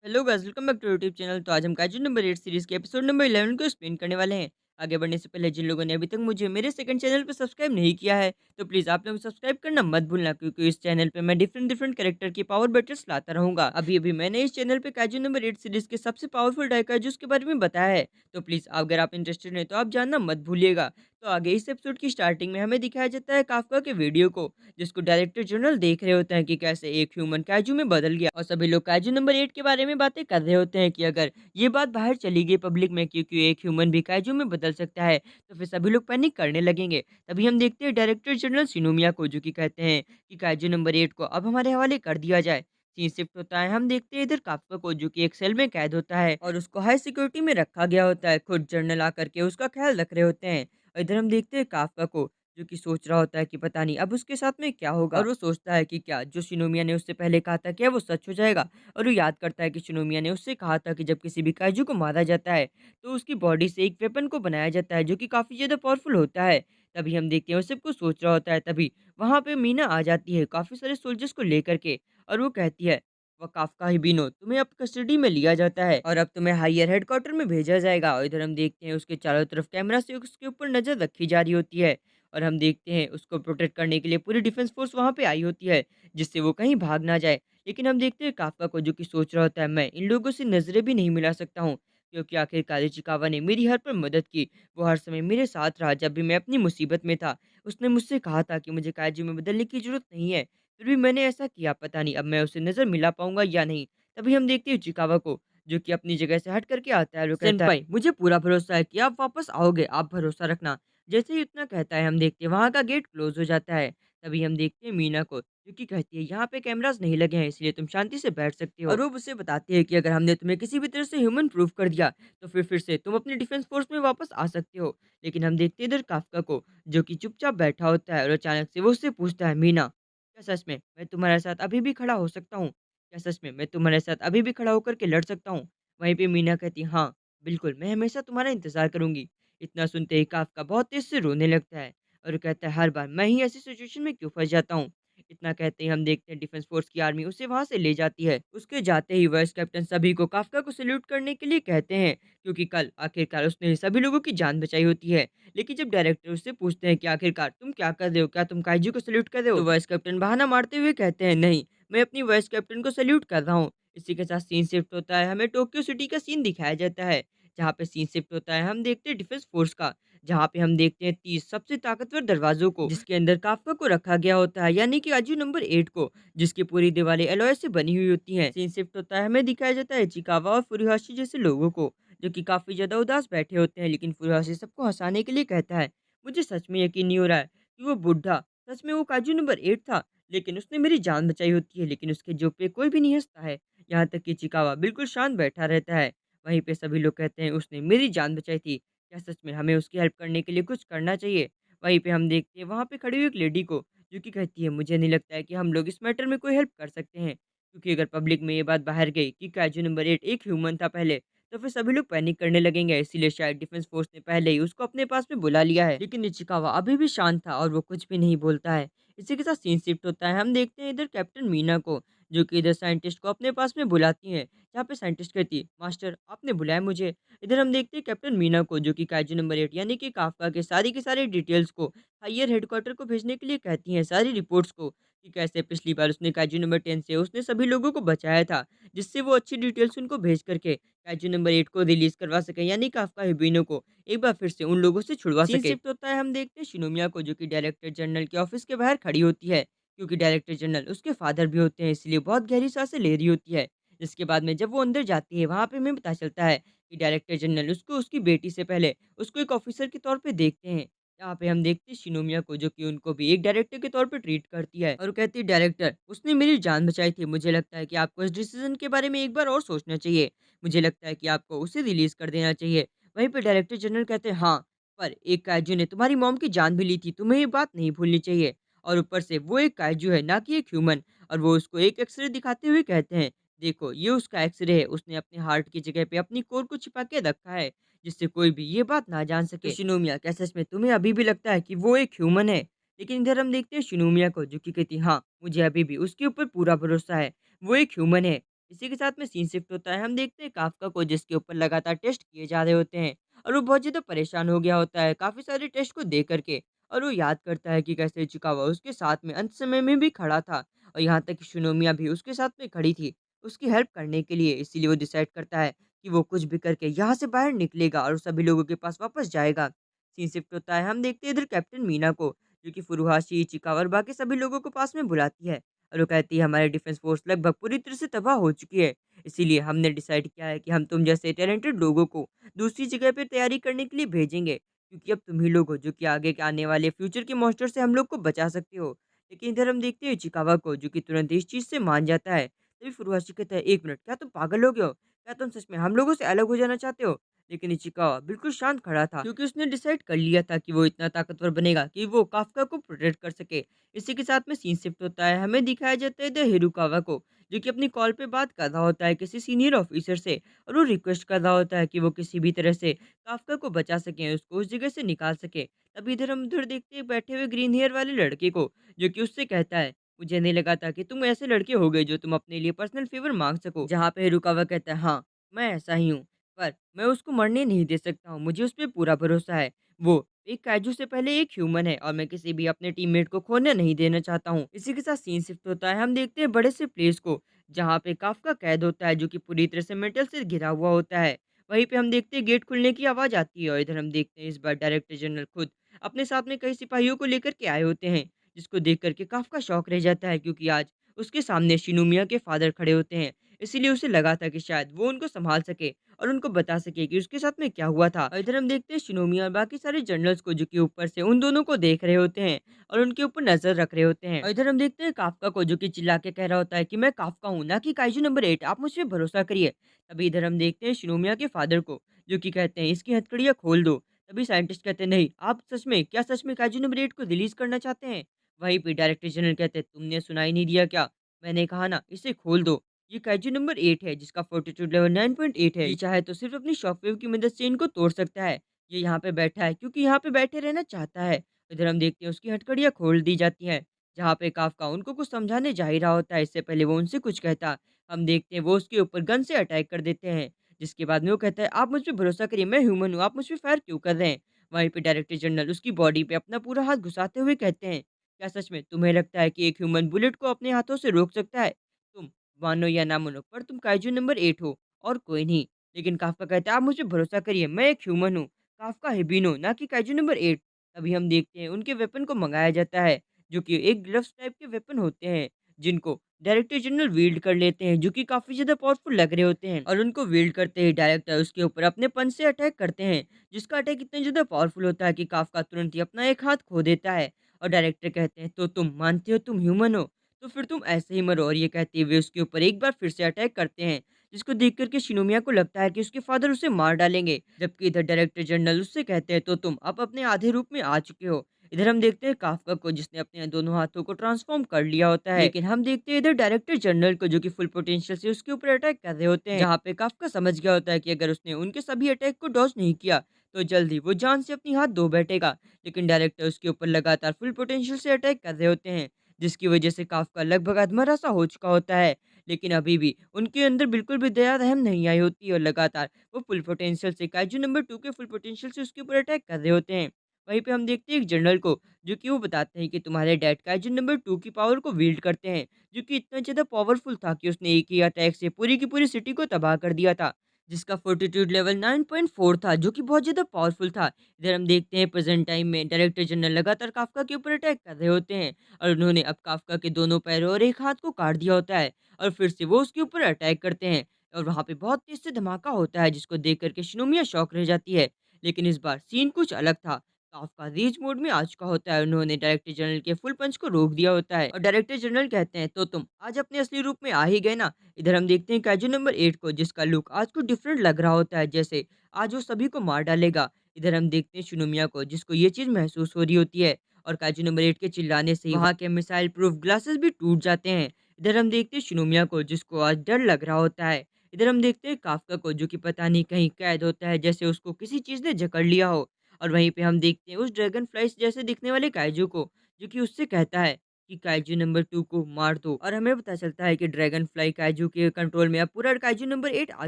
Hello guys, welcome back to YouTube channel. तो आज हम काजू नंबर 8 सीरीज के एपिसोड नंबर 11 को एक्सप्लेन करने वाले हैं। आगे बढ़ने से पहले जिन लोगों ने अभी तक मुझे मेरे सेकंड चैनल पर सब्सक्राइब नहीं किया है, तो प्लीज आप लोग सब्सक्राइब करना मत भूलना, क्योंकि इस चैनल पे मैं डिफरेंट डिफरेंट कैरेक्टर की पावर बैटल्स लाता रहूंगा। अभी अभी मैंने इस चैनल पे काजू नंबर 8 सीरीज के सबसे पावरफुल डाइकाजूस के बारे में बताया है, तो प्लीज अगर आप इंटरेस्टेड हैं तो आप जानना मत भूलिएगा। तो आगे इस एपिसोड की स्टार्टिंग में हमें दिखाया जाता है काफका के वीडियो को, जिसको डायरेक्टर जनरल देख रहे होते हैं कि कैसे एक ह्यूमन काजू में बदल गया, और सभी लोग काजू नंबर 8 के बारे में बातें कर रहे होते हैं कि अगर ये बात बाहर चली गई पब्लिक में, क्योंकि एक ह्यूमन भी काजू में बदल सकता है, तो फिर सभी लोग पैनिक करने लगेंगे। तभी हम देखते हैं डायरेक्टर जनरल सिनोमिया को, जो कि कहते हैं कि काजू नंबर 8 को अब हमारे हवाले कर दिया जाए। सीन शिफ्ट होता है, हम देखते हैं इधर काफका को, जो कि एक सेल में कैद होता है और उसको हाई सिक्योरिटी में रखा गया होता है। खुद जनरल आकर के उसका ख्याल रख रहे होते हैं, और इधर हम देखते हैं काफका को, जो कि सोच रहा होता है कि पता नहीं अब उसके साथ में क्या होगा, और वो सोचता है कि क्या जो शिनोमिया ने उससे पहले कहा था क्या वो सच हो जाएगा। और वो याद करता है कि शिनोमिया ने उससे कहा था कि जब किसी भी काइजू को मारा जाता है तो उसकी बॉडी से एक वेपन को बनाया जाता है, जो कि काफी ज्यादा पावरफुल होता है। तभी हम देखते हैं वो सब कुछ सोच रहा होता है, तभी वहां पे मीना आ जाती है काफी सारे सोल्जर्स को लेकर के, और वो कहती है वकाफ का हिबिनो, तुम्हें अब कस्टडी में लिया जाता है और अब तुम्हें हायर हेडक्वार्टर में भेजा जाएगा। और इधर हम देखते हैं उसके चारों तरफ कैमरा से उसके ऊपर नजर रखी जा रही होती है, और हम देखते हैं उसको प्रोटेक्ट करने के लिए पूरी डिफेंस फोर्स वहाँ पे आई होती है, जिससे वो कहीं भाग ना जाए। लेकिन हम देखते हैं काफका को, जो कि सोच रहा होता है मैं इन लोगों से नजरें भी नहीं मिला सकता हूँ, क्योंकि आखिरकार इचिकावा ने मेरी हर पर मदद की। वो हर समय मेरे साथ रहा जब भी मैं अपनी मुसीबत में था। उसने मुझसे कहा था कि मुझे काइजू में बदलने की जरूरत नहीं है, फिर भी मैंने ऐसा किया। पता नहीं अब मैं उसे नजर मिला पाऊंगा या नहीं। तभी हम देखते हैं इचिकावा को, जो कि अपनी जगह से हट करके आता है। वो कहता है सेनपाई, मुझे पूरा भरोसा है कि आप वापस आओगे, आप भरोसा रखना। जैसे ही इतना कहता है, हम देखते हैं वहाँ का गेट क्लोज हो जाता है। तभी हम देखते हैं मीना को, जो कि कहती है यहाँ पे कैमरास नहीं लगे हैं, इसलिए तुम शांति से बैठ सकती हो। और वो उसे बताती है कि अगर हमने तुम्हें किसी भी तरह से ह्यूमन प्रूफ कर दिया, तो फिर से तुम अपनी डिफेंस फोर्स में वापस आ सकते हो। लेकिन हम देखते हैं इधर काफका को, जो कि चुपचाप बैठा होता है, और अचानक से वो उससे पूछता है, मीना क्या सच में मैं तुम्हारे साथ अभी भी खड़ा हो सकता हूँ? क्या सच में मैं तुम्हारे साथ अभी भी खड़ा होकर के लड़ सकता हूँ? वहीं पे मीना कहती है, हाँ बिल्कुल, मैं हमेशा तुम्हारा इंतजार करूंगी। इतना सुनते ही काफ़का बहुत तेज़ से रोने लगता है, और वो कहता है हर बार मैं ही ऐसी सिचुएशन में क्यों फँस जाता हूँ। इतना कहते ही हम देखते हैं डिफेंस फोर्स की आर्मी उसे वहाँ से ले जाती है। उसके जाते ही वाइस कैप्टन सभी को काफ़का को सैल्यूट करने के लिए कहते हैं, क्योंकि कल आखिरकार उसने सभी लोगों की जान बचाई होती है। लेकिन जब डायरेक्टर उससे पूछते हैं कि आखिरकार तुम क्या कर रहे हो? क्या तुम काइजू को सैल्यूट कर रहे हो? तो वाइस कैप्टन बहाना मारते हुए कहते हैं, नहीं, मैं अपनी वाइस कैप्टन को सैल्यूट कर रहा हूँ। इसी के साथ सीन शिफ्ट होता है, हमें टोक्यो सिटी का सीन दिखाया जाता है। जहाँ पे सीन शिफ्ट होता है, हम देखते हैं डिफेंस फोर्स का, जहाँ पे हम देखते हैं 30 सबसे ताकतवर दरवाज़ों को, जिसके अंदर काफ़का को रखा गया होता है, यानी कि आजू नंबर 8 को, जिसकी पूरी दीवारें एलॉय से बनी हुई होती हैं। सीन शिफ्ट होता है, हमें दिखाया जाता है इचिकावा और फुरुहाशी जैसे लोगों को, जो कि काफ़ी ज़्यादा उदास बैठे होते हैं। लेकिन फुरुहाशी सबको हँसाने के लिए कहता है, मुझे सच में यकीन नहीं हो रहा है कि वो बुड्ढा सच में वो काजू नंबर 8 था, लेकिन उसने मेरी जान बचाई होती है। लेकिन उसके जोक पे कोई भी नहीं हँसता है, यहाँ तक कि इचिकावा बिल्कुल शांत बैठा रहता है। वहीं पे सभी लोग कहते हैं उसने मेरी जान बचाई थी, क्या सच में हमें उसकी हेल्प करने के लिए कुछ करना चाहिए? वहीं पे हम देखते हैं वहाँ पे खड़ी हुई एक लेडी को, जो कि कहती है मुझे नहीं लगता है कि हम लोग इस मैटर में कोई हेल्प कर सकते हैं, क्योंकि अगर पब्लिक में ये बात बाहर गई कि काजू नंबर 8 एक ह्यूमन था पहले, तो फिर सभी लोग पैनिक करने लगेंगे। इसीलिए शायद डिफेंस फोर्स ने पहले ही उसको अपने पास में बुला लिया है। लेकिन इचिकावा अभी भी शांत था, और वो कुछ भी नहीं बोलता है। इसी के साथ सीन शिफ्ट होता है, हम देखते हैं इधर कैप्टन मीना को, जो कि इधर साइंटिस्ट को अपने पास में बुलाती हैं। जहाँ पे साइंटिस्ट कहती है, मास्टर आपने बुलाया मुझे। इधर हम देखते हैं कैप्टन मीना को, जो कि काइजू नंबर 8 यानी कि काफका के सारी की सारी डिटेल्स को हायर हेडक्वार्टर को भेजने के लिए कहती हैं, सारी रिपोर्ट्स को, कि कैसे पिछली बार उसने काइजू नंबर 10 से उसने सभी लोगों को बचाया था, जिससे वो अच्छी डिटेल्स उनको भेज करके काइजू नंबर 8 को रिलीज करवा सके, यानी काफका हिबिनो को एक बार फिर से उन लोगों से छुड़वा सीन सके। शिफ्ट होता है, हम देखते हैं शिनोमिया को, जो कि डायरेक्टर जनरल के ऑफिस के बाहर खड़ी होती है, क्योंकि डायरेक्टर जनरल उसके फादर भी होते हैं, इसलिए बहुत गहरी सांसें ले रही होती है। जिसके बाद में जब वो अंदर जाती है, वहाँ पे हमें पता चलता है कि डायरेक्टर जनरल उसको उसकी बेटी से पहले उसको एक ऑफिसर के तौर पे देखते हैं। यहाँ पे हम देखते हैं शिनोमिया को, जो कि उनको भी एक डायरेक्टर के तौर पे ट्रीट करती है, और वो कहती है डायरेक्टर उसने मेरी जान बचाई थी, मुझे लगता है कि आपको इस डिसीजन के बारे में एक बार और सोचना चाहिए। मुझे लगता है कि आपको उसे रिलीज कर देना चाहिए। वहीं पे डायरेक्टर जनरल कहते हैं, हाँ, पर एक काइजू ने तुम्हारी मॉम की जान भी ली थी, तुम्हें ये बात नहीं भूलनी चाहिए। और ऊपर से वो एक काइजू है, ना कि एक ह्यूमन। और वो उसको एक एक्सरे दिखाते हुए कहते हैं, देखो ये उसका एक्सरे है, उसने अपने हार्ट की जगह पे अपनी कोर को छिपा के रखा है, जिससे कोई भी ये बात ना जान सके। तो शिनोमिया, क्या सच में तुम्हें अभी भी लगता है कि वो एक ह्यूमन है? लेकिन इधर हम देखते हैं शिनोमिया को, जो कि कहती हाँ, मुझे अभी भी उसके ऊपर पूरा भरोसा है, वो एक ह्यूमन है। इसी के साथ में सीन शिफ्ट होता है, हम देखते हैं काफ़्का को जिसके ऊपर लगातार टेस्ट किए जा रहे होते हैं और वो बहुत ज़्यादा परेशान हो गया होता है काफ़ी सारे टेस्ट को देख कर के। और वो याद करता है कि कैसे इचिकावा उसके साथ में अंत समय में भी खड़ा था और यहाँ तक कि शिनोमिया भी उसके साथ में खड़ी थी, उसकी हेल्प करने के लिए। इसीलिए वो डिसाइड करता है कि वो कुछ भी करके यहाँ से बाहर निकलेगा और सभी लोगों के पास वापस जाएगा। सीन शिफ्ट होता है, हम देखते हैं इधर कैप्टन मीना को, जो कि फुरुहाशी, इचिकावा और बाकी सभी लोगों को पास में बुलाती है और वो कहती है हमारी डिफेंस फोर्स लगभग पूरी तरह से तबाह हो चुकी है। इसीलिए हमने डिसाइड किया है कि हम तुम जैसे टैलेंटेड लोगों को दूसरी जगह पे तैयारी करने के लिए भेजेंगे, क्योंकि अब तुम ही लोग हो जो कि आगे के आने वाले फ्यूचर के मॉन्स्टर से हम लोग को बचा सकते हो। लेकिन इधर हम देखते हैं चिकावा को, जो कि तुरंत इस चीज़ से मान जाता है। तभी फुरुहाशी कहता है, "1 मिनट, क्या तुम पागल हो गए हो? क्या तुम सच में हम लोगों से अलग हो जाना चाहते हो?" लेकिन इचिकावा बिल्कुल शांत खड़ा था, क्योंकि उसने डिसाइड कर लिया था कि वो इतना ताकतवर बनेगा कि वो काफ्का को प्रोटेक्ट कर सके। इसी के साथ में सीन शिफ्ट होता है, हमें दिखाया जाता है द हिरुकावा को, जो कि अपनी कॉल पे बात कर रहा होता है किसी सीनियर ऑफिसर से और वो रिक्वेस्ट कर रहा होता है कि वो किसी भी तरह से काफ्का को बचा सकें, उसको उस जगह से निकाल सकें। तभी इधर हम उधर देखते हैं बैठे हुए ग्रीन हेयर वाले लड़के को, जो कि उससे कहता है, "मुझे नहीं लगा था कि तुम ऐसे लड़के हो गए जो तुम अपने लिए पर्सनल फेवर माँग सको।" जहाँ पे हिरुकावा कहता है, "हाँ, मैं ऐसा ही हूँ, पर मैं उसको मरने नहीं दे सकता हूँ, मुझे उस पे पूरा भरोसा है। वो एक काइजू से पहले एक ह्यूमन है और मैं किसी भी अपने टीममेट को खोने नहीं देना चाहता हूँ।" इसी के साथ सीन शिफ्ट होता है, हम देखते हैं बड़े से प्लेस को, जहाँ पे काफ्का कैद होता है, जो कि पूरी तरह से मेटल से घिरा हुआ होता है। वहीं पे हम देखते हैं गेट खुलने की आवाज़ आती है और इधर हम देखते हैं इस बार डायरेक्टर जनरल खुद अपने साथ में कई सिपाहियों को लेकर के आए होते हैं, जिसको देख कर के काफ्का शॉक रह जाता है, क्योंकि आज उसके सामने शिनोमिया के फादर खड़े होते हैं। इसीलिए उसे लगा था कि शायद वो उनको सँभाल सके और उनको बता सके कि उसके साथ में क्या हुआ था। और इधर हम देखते हैं शिनोमिया और बाकी सारे जनरल्स को, जो कि ऊपर से उन दोनों को देख रहे होते हैं और उनके ऊपर नज़र रख रहे होते हैं। और इधर हम देखते हैं काफ्का को, जो कि चिल्ला के कह रहा होता है कि मैं काफ्का हूँ, ना कि काइजू नंबर 8, आप मुझ पे भरोसा करिए। तभी इधर हम देखते हैं शिनोमिया के फादर को, जो कि कहते हैं इसकी हथकड़ियाँ खोल दो। तभी साइंटिस्ट कहते हैं, नहीं, आप सच में काइजू नंबर 8 को रिलीज़ करना चाहते हैं? वहीं पे डायरेक्टर जनरल कहते हैं, तुमने सुनाई नहीं दिया क्या? मैंने कहा ना, इसे खोल दो। ये काइजू नंबर 8 है, जिसका फोर्टिट्यूड लेवल 9.8 है। ये चाहे तो सिर्फ़ अपनी शॉकवेव की मदद से इनको तोड़ सकता है। ये यहाँ पे बैठा है क्योंकि यहाँ पे बैठे रहना चाहता है। इधर हम देखते हैं उसकी हथकड़ियाँ खोल दी जाती हैं, जहाँ पे काफ्का उनको कुछ समझाने जा ही रहा होता है, इससे पहले वो उनसे कुछ कहता। हम देखते हैं वो उसके ऊपर गन से अटैक कर देते हैं, जिसके बाद में वो कहता है, "आप मुझ पे भरोसा करिए, मैं ह्यूमन हूँ, आप मुझ पे फायर क्यों कर रहे हैं?" वहीं पे डायरेक्टर जनरल उसकी बॉडी पे अपना पूरा हाथ घुसाते हुए कहते हैं, "क्या सच में तुम्हें लगता है कि एक ह्यूमन बुलेट को अपने हाथों से रोक सकता है? तुम मानो या ना मानो, पर तुम काइजू नंबर 8 हो और कोई नहीं।" लेकिन काफ्का कहता है, "आप मुझ पे भरोसा करिए, मैं एक ह्यूमन हूँ, काफ्का हिबिनो, ना कि काइजू नंबर 8।" तभी हम देखते हैं उनके वेपन को मँगाया जाता है, जो कि एक ग्लव्स टाइप के वेपन होते हैं, जिनको डायरेक्टर जनरल विल्ड कर लेते हैं, जो कि काफ़ी ज़्यादा पावरफुल लग रहे होते हैं। और उनको विल्ड करते ही डायरेक्टर उसके ऊपर अपने पंच से अटैक करते हैं, जिसका अटैक इतना ज़्यादा पावरफुल होता है कि काफ्का तुरंत ही अपना एक हाथ खो देता है। और डायरेक्टर कहते हैं, "तो तुम मानते हो तुम ह्यूमन हो? तो फिर तुम ऐसे ही मरो।" और ये कहते हुए उसके ऊपर एक बार फिर से अटैक करते हैं, जिसको देख कर के शिनोमिया को लगता है कि उसके फादर उसे मार डालेंगे। जबकि इधर डायरेक्टर जनरल उससे कहते हैं, "तो तुम अब अपने आधे रूप में आ चुके हो।" इधर हम देखते हैं काफ्का को, जिसने अपने दोनों हाथों को ट्रांसफॉर्म कर लिया होता है। लेकिन हम देखते हैं इधर डायरेक्टर जनरल को, जो कि फुल पोटेंशियल से उसके ऊपर अटैक कर रहे होते हैं, जहाँ पे काफ्का समझ गया होता है कि अगर उसने उनके सभी अटैक को डॉज नहीं किया, तो जल्द ही वो जान से अपनी हाथ धो बैठेगा। लेकिन डायरेक्टर उसके ऊपर लगातार फुल पोटेंशियल से अटैक कर रहे होते हैं, जिसकी वजह से काफ्का लगभग अधमरा सा हो चुका होता है। लेकिन अभी भी उनके अंदर बिल्कुल भी दया रहम नहीं आई होती है और लगातार वो फुल पोटेंशियल से काइजू नंबर 2 के फुल पोटेंशियल से उसके ऊपर अटैक कर रहे होते हैं। वहीं पे हम देखते हैं एक जनरल को, जो कि वो बताते हैं कि तुम्हारे डैड काइजन नंबर 2 की पावर को विल्ड करते हैं, जो कि इतना ज़्यादा पावरफुल था कि उसने एक ही अटैक से पूरी की पूरी सिटी को तबाह कर दिया था, जिसका फोर्टिट्यूड लेवल 9.4 था, जो कि बहुत ज़्यादा पावरफुल था। इधर हम देखते हैं प्रेज़ेंट टाइम में डायरेक्टर जनरल लगातार काफ्का के ऊपर अटैक कर रहे होते हैं और उन्होंने अब काफ्का के दोनों पैरों और एक हाथ को काट दिया होता है और फिर से वो उसके ऊपर अटैक करते हैं और वहाँ पे बहुत तेज़ से धमाका होता है, जिसको देख कर के शिनोमिया शॉक रह जाती है। लेकिन इस बार सीन कुछ अलग था। काफ्का रीच मोड में आ चुका होता है, उन्होंने डायरेक्टर जनरल के फुल पंच को रोक दिया होता है और डायरेक्टर जनरल कहते हैं, तो तुम आज अपने असली रूप में आ ही गए ना। इधर हम देखते हैं काजू नंबर 8 को, जिसका लुक आज कुछ डिफरेंट लग रहा होता है, जैसे आज वो सभी को मार डालेगा। इधर हम देखते हैं शिनोमिया को, जिसको ये चीज महसूस हो रही होती है और काजू नंबर 8 के चिल्लाने से ही वहाँ के मिसाइल प्रूफ ग्लासेस भी टूट जाते हैं। इधर हम देखते हैं शिनोमिया को, जिसको आज डर लग रहा होता है। इधर हम देखते हैं काफ्का को, जो कि पता नहीं कहीं कैद होता है, जैसे उसको किसी चीज ने जकड़ लिया हो। और वहीं पे हम देखते हैं उस ड्रैगन फ्लाइस जैसे दिखने वाले काइजू को, जो कि उससे कहता है, कि काइजू नंबर 2 को मार दो, और हमें पता चलता है कि ड्रैगन फ्लाई काइजू के कंट्रोल में अब पूरा काइजू नंबर 8 आ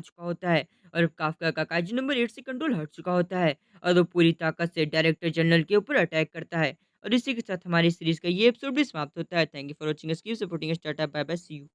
चुका होता है और काफ्का का काइजू नंबर 8 से कंट्रोल हट चुका होता है और वो पूरी ताकत से डायरेक्टर जनरल के ऊपर अटैक करता है। और इसी के साथ हमारी सीरीज का ये एपिसोड भी समाप्त होता है। Thank you for watching us, keep supporting us, tata bye bye, see you.